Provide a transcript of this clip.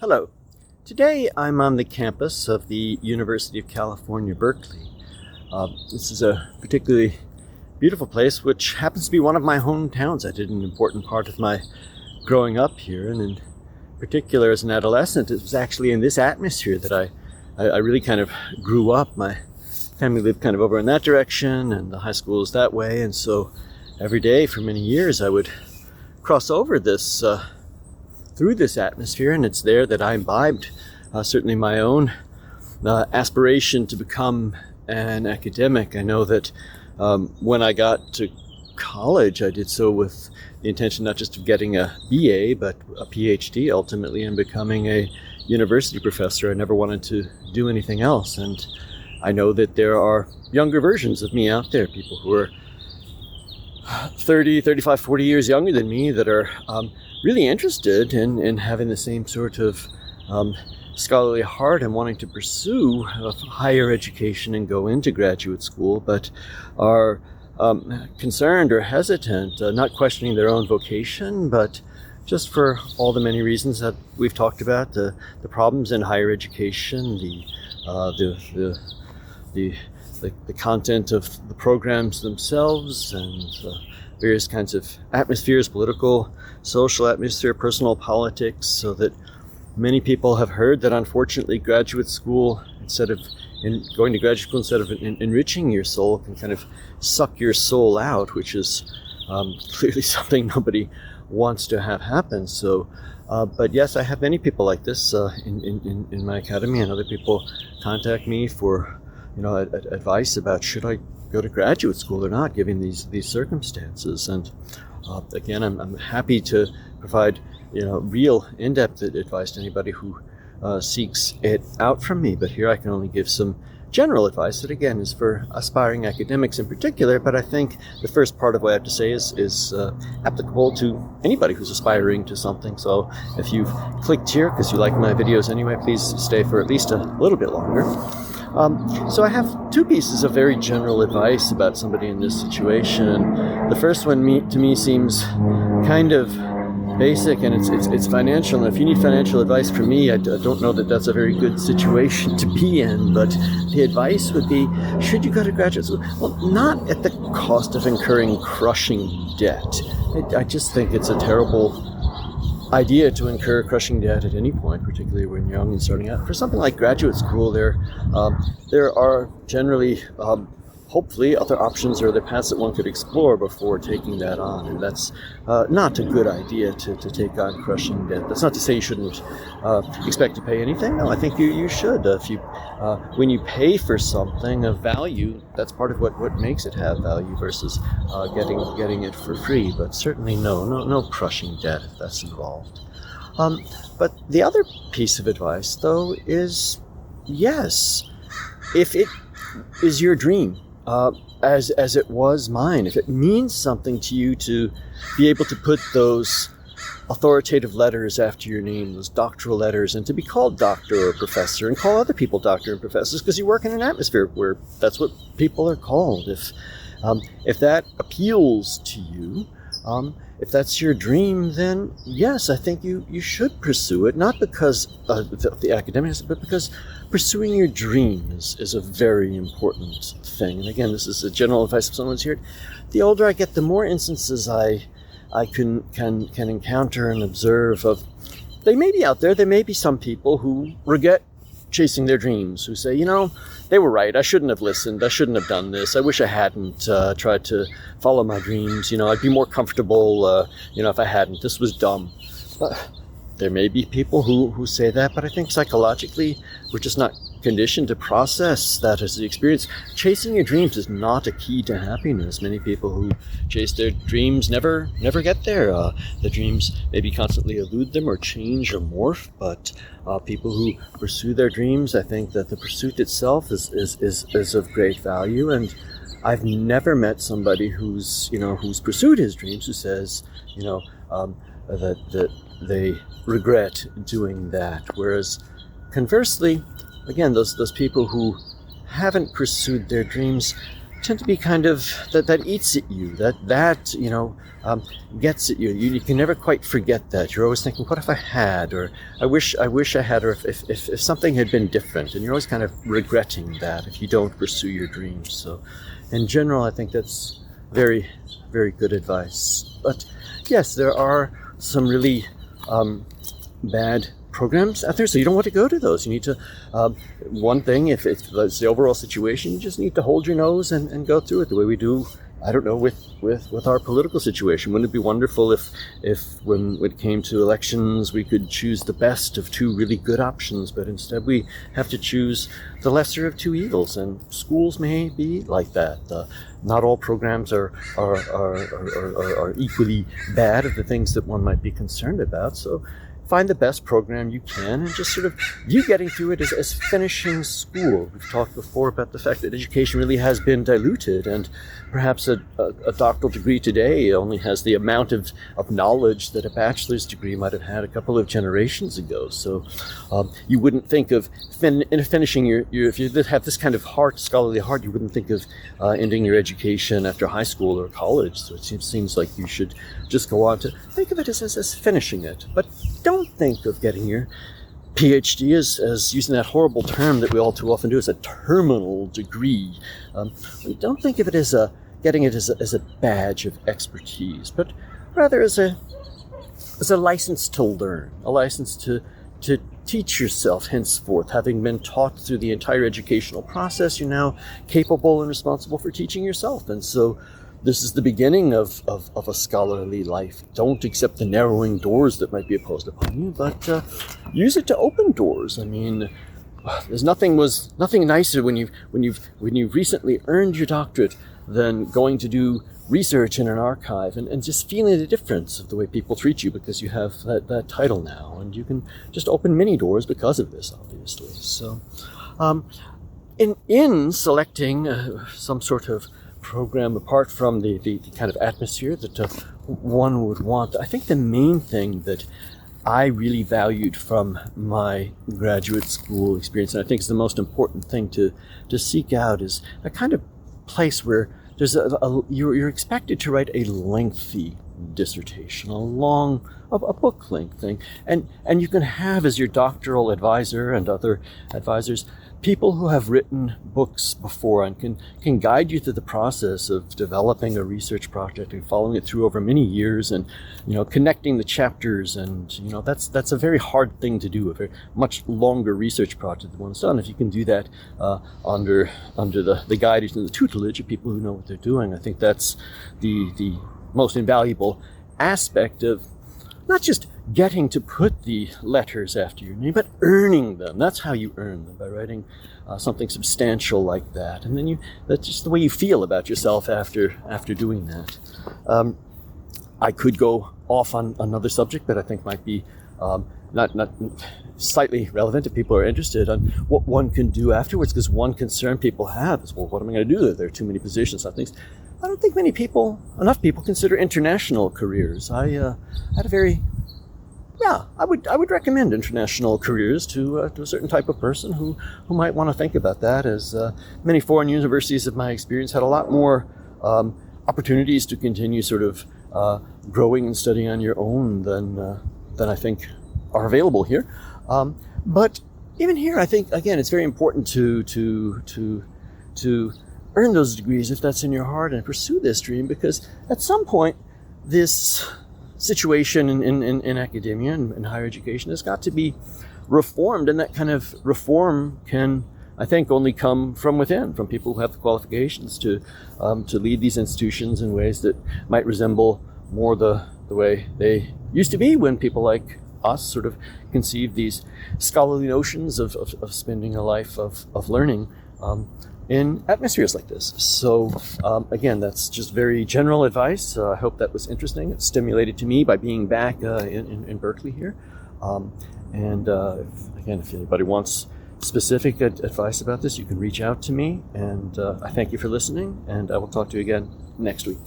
Hello. Today I'm on the campus of the University of California, Berkeley. This is a particularly beautiful place, which happens to be one of my hometowns. I did an important part of my growing up here, and in particular as an adolescent, it was actually in this atmosphere that I really kind of grew up. My family lived kind of over in that direction, and the high school is that way, and so every day for many years I would cross over this through this atmosphere, and it's there that I imbibed certainly my own aspiration to become an academic. I know that when I got to college, I did so with the intention not just of getting a BA, but a PhD ultimately, and becoming a university professor. I never wanted to do anything else, and I know that there are younger versions of me out there, people who are 30, 35, 40 years younger than me that are really interested in having the same sort of scholarly heart and wanting to pursue higher education and go into graduate school, but are concerned or hesitant, not questioning their own vocation, but just for all the many reasons that we've talked about, the problems in higher education, the content of the programs themselves, and various kinds of atmospheres, political, social atmosphere, personal politics, so that many people have heard that unfortunately graduate school, instead of going to graduate school, instead of enriching your soul, can kind of suck your soul out, which is clearly something nobody wants to have happen. So, but yes, I have many people like this in my academy, and other people contact me for advice about should I go to graduate school or not, given these circumstances. And again, I'm happy to provide real in-depth advice to anybody who seeks it out from me. But here I can only give some general advice that again is for aspiring academics in particular. But I think the first part of what I have to say is applicable to anybody who's aspiring to something. So if you've clicked here because you like my videos anyway, please stay for at least a little bit longer. So I have two pieces of very general advice about somebody in this situation. The first one to me seems kind of basic, and it's financial. And if you need financial advice from me, I don't know that that's a very good situation to be in. But the advice would be, should you go to graduate school? Well, not at the cost of incurring crushing debt. I just think it's a terrible idea to incur crushing debt at any point, particularly when you're young and starting out. For something like graduate school, there are generally, hopefully, other options or other paths that one could explore before taking that on, and that's not a good idea to take on crushing debt. That's not to say you shouldn't expect to pay anything. No, I think you should. When you pay for something of value, that's part of what makes it have value versus getting it for free. But certainly no crushing debt if that's involved. But the other piece of advice, though, is yes, if it is your dream, as it was mine, if it means something to you to be able to put those authoritative letters after your name, those doctoral letters, and to be called doctor or professor and call other people doctor and professors because you work in an atmosphere where that's what people are called. If that appeals to you, if that's your dream, then yes, I think you should pursue it, not because of the academics, but because pursuing your dreams is a very important thing. And again, this is a general advice if someone's here. The older I get, the more instances I can encounter and observe of. They may be out there. There may be some people who regret chasing their dreams, who say, they were right. I shouldn't have listened. I shouldn't have done this. I wish I hadn't tried to follow my dreams. I'd be more comfortable, if I hadn't. This was dumb. But there may be people who say that, but I think psychologically we're just not conditioned to process that as the experience. Chasing your dreams is not a key to happiness. Many people who chase their dreams never get there. The dreams maybe constantly elude them or change or morph, but people who pursue their dreams, I think that the pursuit itself is of great value. And I've never met somebody who's pursued his dreams who says, that they regret doing that. Whereas conversely, again, those people who haven't pursued their dreams tend to be kind of that eats at you, that gets at you. You can never quite forget that. You're always thinking, what if I had, or I wish I had, or if something had been different, and you're always kind of regretting that if you don't pursue your dreams. So in general, I think that's very, very good advice. But yes, there are some really bad programs out there, so you don't want to go to those. You need to, one thing, if it's the overall situation, you just need to hold your nose and go through it the way we do, I don't know, with our political situation. Wouldn't it be wonderful if when it came to elections, we could choose the best of two really good options, but instead we have to choose the lesser of two evils, and schools may be like that. Not all programs are equally bad of the things that one might be concerned about, so find the best program you can, and just sort of you getting through it as finishing school. We've talked before about the fact that education really has been diluted, and perhaps a doctoral degree today only has the amount of knowledge that a bachelor's degree might have had a couple of generations ago. So you wouldn't think of finishing your if you have this kind of scholarly heart, you wouldn't think of ending your education after high school or college. So it seems like you should just go on to think of it as finishing it. But don't think of getting your PhD as using that horrible term that we all too often do, as a terminal degree. Don't think of it as getting it as a badge of expertise, but rather as a license to learn, a license to teach yourself henceforth. Having been taught through the entire educational process, you're now capable and responsible for teaching yourself. And so this is the beginning of a scholarly life. Don't accept the narrowing doors that might be imposed upon you, but use it to open doors. I mean, there's nothing nicer when you've recently earned your doctorate than going to do research in an archive and just feeling the difference of the way people treat you because you have that title now, and you can just open many doors because of this, obviously. So, in selecting some sort of program, apart from the kind of atmosphere that one would want, I think the main thing that I really valued from my graduate school experience, and I think is the most important thing to seek out, is a kind of place where there's you're expected to write a lengthy dissertation, a book length thing, and you can have as your doctoral advisor and other advisors people who have written books before and can guide you through the process of developing a research project and following it through over many years, and connecting the chapters, and that's a very hard thing to do, a very much longer research project than one's done. If you can do that under the guidance and the tutelage of people who know what they're doing, I think that's the most invaluable aspect of not just getting to put the letters after your name, but earning them. That's how you earn them, by writing something substantial like that. And then that's just the way you feel about yourself after doing that. I could go off on another subject that I think might be not slightly relevant if people are interested, on what one can do afterwards, because one concern people have is, well, what am I going to do? There are too many positions and things. I don't think enough people consider international careers. I would recommend international careers to a certain type of person who might want to think about that, as many foreign universities of my experience had a lot more opportunities to continue sort of growing and studying on your own than I think are available here. But even here, I think, again, it's very important to earn those degrees if that's in your heart, and pursue this dream, because at some point this situation in academia and higher education has got to be reformed, and that kind of reform can, I think, only come from within, from people who have the qualifications to lead these institutions in ways that might resemble more the way they used to be when people like us sort of conceived these scholarly notions of spending a life of learning in atmospheres like this. So again, that's just very general advice. I hope that was interesting. It's stimulated to me by being back in Berkeley here. If anybody wants specific advice about this, you can reach out to me. And I thank you for listening, and I will talk to you again next week.